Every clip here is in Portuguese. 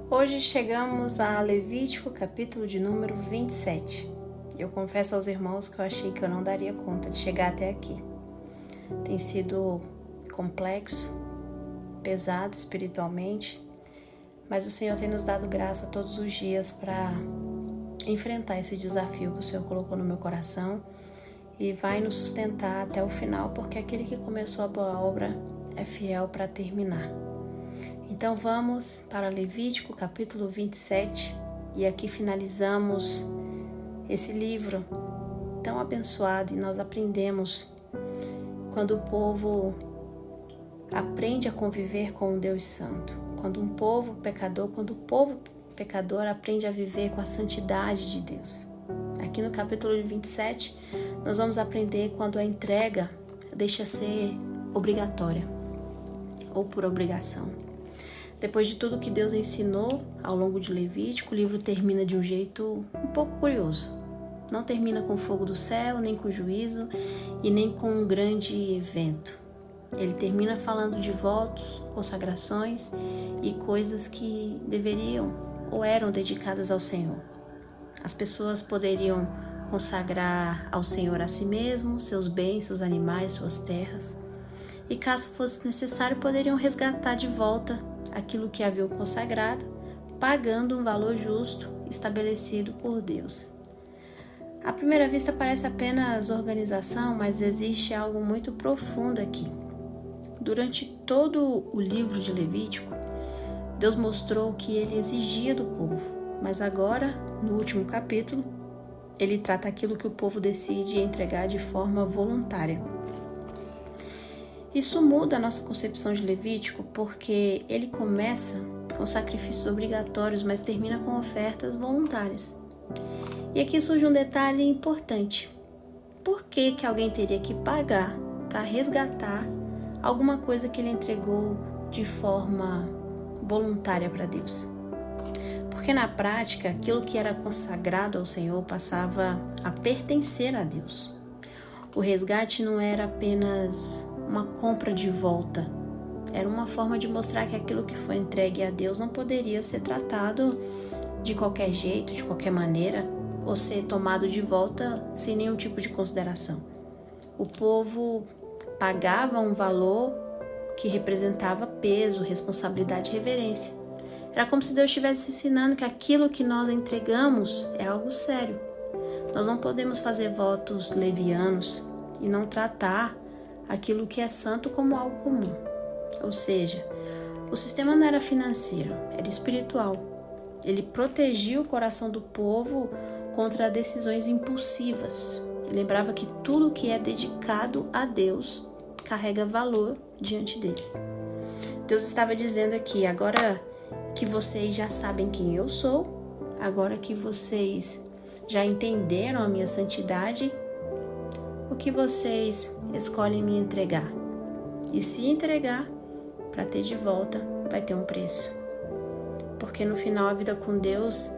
Hoje chegamos a Levítico, capítulo de número 27. Eu confesso aos irmãos que eu achei que eu não daria conta de chegar até aqui. Tem sido complexo, pesado espiritualmente, mas o Senhor tem nos dado graça todos os dias para enfrentar esse desafio que o Senhor colocou no meu coração e vai nos sustentar até o final, porque aquele que começou a boa obra é fiel para terminar. Então vamos para Levítico capítulo 27 e aqui finalizamos esse livro tão abençoado e nós aprendemos quando o povo aprende a conviver com um Deus santo, quando o povo pecador aprende a viver com a santidade de Deus. Aqui no capítulo 27 nós vamos aprender quando a entrega deixa ser obrigatória ou por obrigação. Depois de tudo que Deus ensinou ao longo de Levítico, o livro termina de um jeito um pouco curioso. Não termina com fogo do céu, nem com juízo e nem com um grande evento. Ele termina falando de votos, consagrações e coisas que deveriam ou eram dedicadas ao Senhor. As pessoas poderiam consagrar ao Senhor a si mesmo, seus bens, seus animais, suas terras. E caso fosse necessário, poderiam resgatar de volta aquilo que haviam consagrado, pagando um valor justo estabelecido por Deus. À primeira vista parece apenas organização, mas existe algo muito profundo aqui. Durante todo o livro de Levítico, Deus mostrou o que ele exigia do povo, mas agora, no último capítulo, ele trata aquilo que o povo decide entregar de forma voluntária. Isso muda a nossa concepção de Levítico porque ele começa com sacrifícios obrigatórios, mas termina com ofertas voluntárias. E aqui surge um detalhe importante. Por que alguém teria que pagar para resgatar alguma coisa que ele entregou de forma voluntária para Deus? Porque na prática, aquilo que era consagrado ao Senhor passava a pertencer a Deus. O resgate não era apenas uma compra de volta. Era uma forma de mostrar que aquilo que foi entregue a Deus não poderia ser tratado de qualquer jeito, de qualquer maneira, ou ser tomado de volta sem nenhum tipo de consideração. O povo pagava um valor que representava peso, responsabilidade e reverência. Era como se Deus estivesse ensinando que aquilo que nós entregamos é algo sério. Nós não podemos fazer votos levianos e não tratar aquilo que é santo como algo comum. Ou seja, o sistema não era financeiro, era espiritual. Ele protegia o coração do povo contra decisões impulsivas. Ele lembrava que tudo que é dedicado a Deus carrega valor diante dele. Deus estava dizendo aqui, agora que vocês já sabem quem eu sou, agora que vocês já entenderam a minha santidade, o que vocês escolhem me entregar? E se entregar, para ter de volta, vai ter um preço. Porque no final a vida com Deus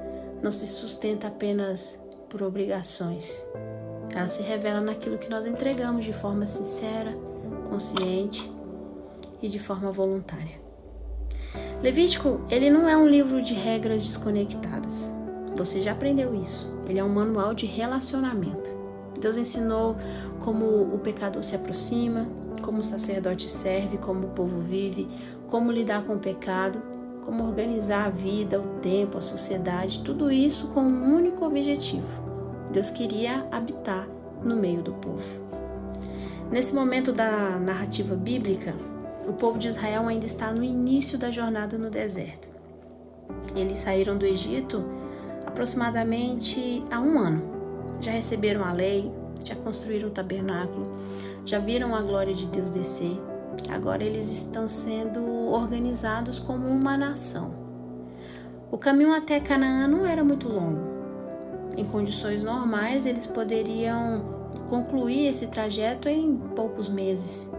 não se sustenta apenas por obrigações. Ela se revela naquilo que nós entregamos de forma sincera, consciente e de forma voluntária. Levítico, ele não é um livro de regras desconectadas. Você já aprendeu isso. Ele é um manual de relacionamento. Deus ensinou como o pecador se aproxima, como o sacerdote serve, como o povo vive, como lidar com o pecado, como organizar a vida, o tempo, a sociedade, tudo isso com um único objetivo. Deus queria habitar no meio do povo. Nesse momento da narrativa bíblica, o povo de Israel ainda está no início da jornada no deserto. Eles saíram do Egito aproximadamente há 1 ano. Já receberam a lei, já construíram o tabernáculo, já viram a glória de Deus descer. Agora eles estão sendo organizados como uma nação. O caminho até Canaã não era muito longo. Em condições normais, eles poderiam concluir esse trajeto em poucos meses.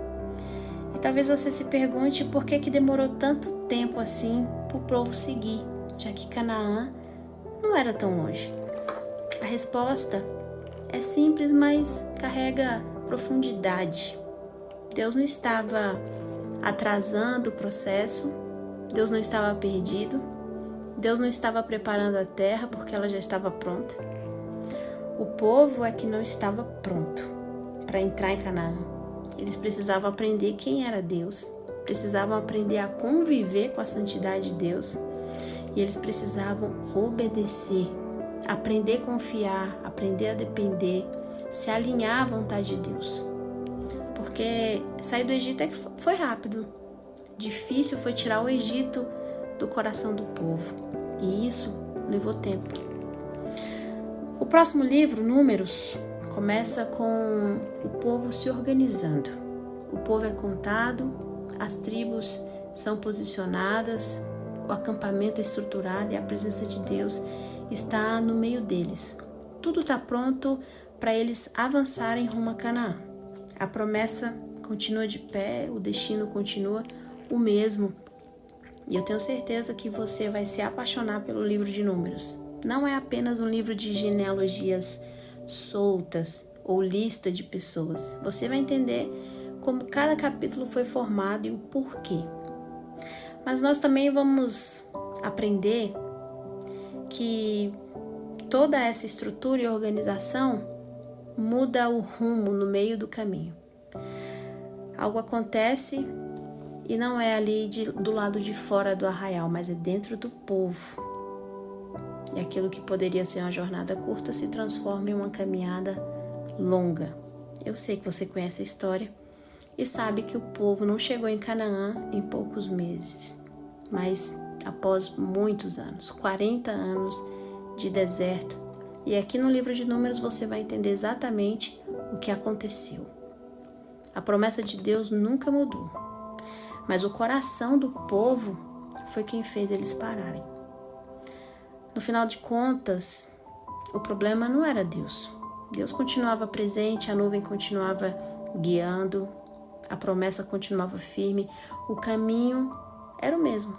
E talvez você se pergunte por que demorou tanto tempo assim para o povo seguir, já que Canaã não era tão longe. A resposta é simples, mas carrega profundidade. Deus não estava atrasando o processo, Deus não estava perdido, Deus não estava preparando a terra porque ela já estava pronta. O povo é que não estava pronto para entrar em Canaã. Eles precisavam aprender quem era Deus, precisavam aprender a conviver com a santidade de Deus e eles precisavam obedecer, aprender a confiar, aprender a depender, se alinhar à vontade de Deus. Porque sair do Egito é que foi rápido. Difícil foi tirar o Egito do coração do povo. E isso levou tempo. O próximo livro, Números, começa com o povo se organizando. O povo é contado, as tribos são posicionadas, o acampamento é estruturado e a presença de Deus está no meio deles. Tudo está pronto para eles avançarem rumo a Canaã. A promessa continua de pé, o destino continua o mesmo. E eu tenho certeza que você vai se apaixonar pelo livro de Números. Não é apenas um livro de genealogias soltas ou lista de pessoas. Você vai entender como cada capítulo foi formado e o porquê. Mas nós também vamos aprender que toda essa estrutura e organização muda o rumo no meio do caminho. Algo acontece e não é ali do lado de fora do arraial, mas é dentro do povo. E aquilo que poderia ser uma jornada curta se transforma em uma caminhada longa. Eu sei que você conhece a história e sabe que o povo não chegou em Canaã em poucos meses, mas após muitos anos, 40 anos de deserto. E aqui no livro de Números você vai entender exatamente o que aconteceu. A promessa de Deus nunca mudou, mas o coração do povo foi quem fez eles pararem. No final de contas, o problema não era Deus. Deus continuava presente, a nuvem continuava guiando, a promessa continuava firme, o caminho era o mesmo.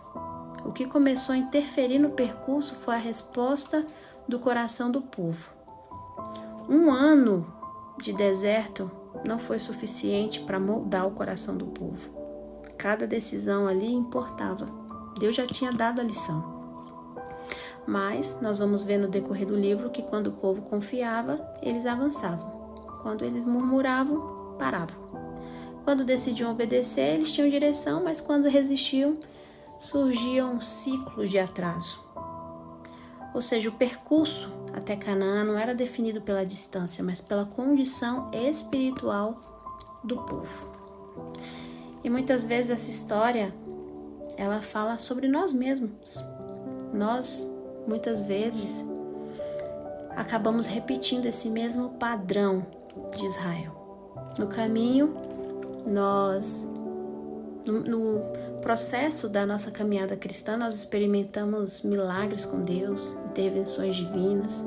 O que começou a interferir no percurso foi a resposta do coração do povo. 1 ano de deserto não foi suficiente para moldar o coração do povo. Cada decisão ali importava. Deus já tinha dado a lição. Mas nós vamos ver no decorrer do livro que quando o povo confiava, eles avançavam. Quando eles murmuravam, paravam. Quando decidiam obedecer, eles tinham direção, mas quando resistiam, surgiam ciclos de atraso. Ou seja, o percurso até Canaã não era definido pela distância, mas pela condição espiritual do povo. E muitas vezes essa história, ela fala sobre nós mesmos. Nós, muitas vezes, acabamos repetindo esse mesmo padrão de Israel. No caminho, no processo da nossa caminhada cristã, nós experimentamos milagres com Deus, intervenções divinas,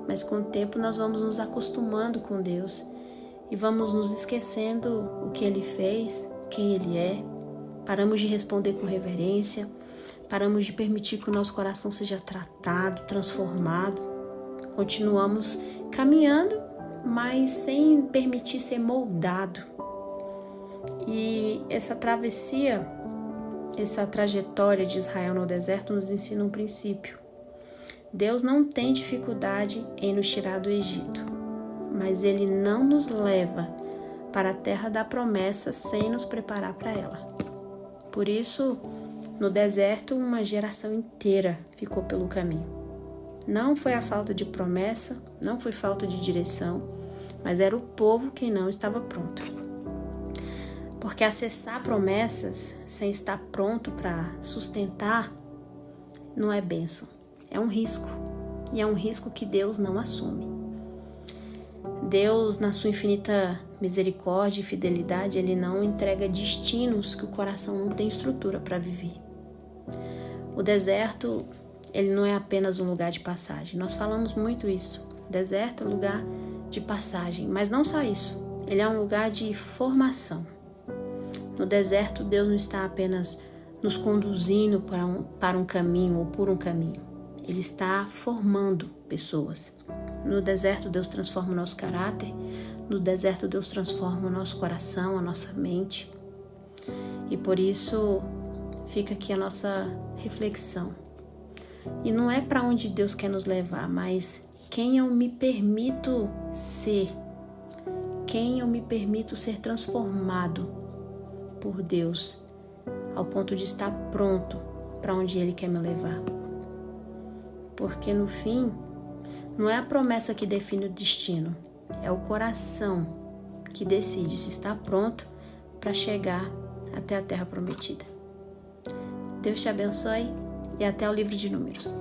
mas com o tempo nós vamos nos acostumando com Deus e vamos nos esquecendo o que Ele fez, quem Ele é, paramos de responder com reverência, paramos de permitir que o nosso coração seja tratado, transformado, continuamos caminhando, mas sem permitir ser moldado. E essa travessia, essa trajetória de Israel no deserto nos ensina um princípio. Deus não tem dificuldade em nos tirar do Egito, mas Ele não nos leva para a terra da promessa sem nos preparar para ela. Por isso, no deserto, uma geração inteira ficou pelo caminho. Não foi a falta de promessa, não foi falta de direção, mas era o povo quem não estava pronto. Porque acessar promessas sem estar pronto para sustentar não é bênção, é um risco. E é um risco que Deus não assume. Deus, na sua infinita misericórdia e fidelidade, Ele não entrega destinos que o coração não tem estrutura para viver. O deserto, ele não é apenas um lugar de passagem. Nós falamos muito isso. Deserto é lugar de passagem, mas não só isso. Ele é um lugar de formação. No deserto, Deus não está apenas nos conduzindo para um caminho ou por um caminho. Ele está formando pessoas. No deserto, Deus transforma o nosso caráter. No deserto, Deus transforma o nosso coração, a nossa mente. E por isso, fica aqui a nossa reflexão. E não é para onde Deus quer nos levar, mas quem eu me permito ser. Quem eu me permito ser transformado por Deus, ao ponto de estar pronto para onde Ele quer me levar. Porque no fim, não é a promessa que define o destino, é o coração que decide se está pronto para chegar até a terra prometida. Deus te abençoe e até o livro de Números.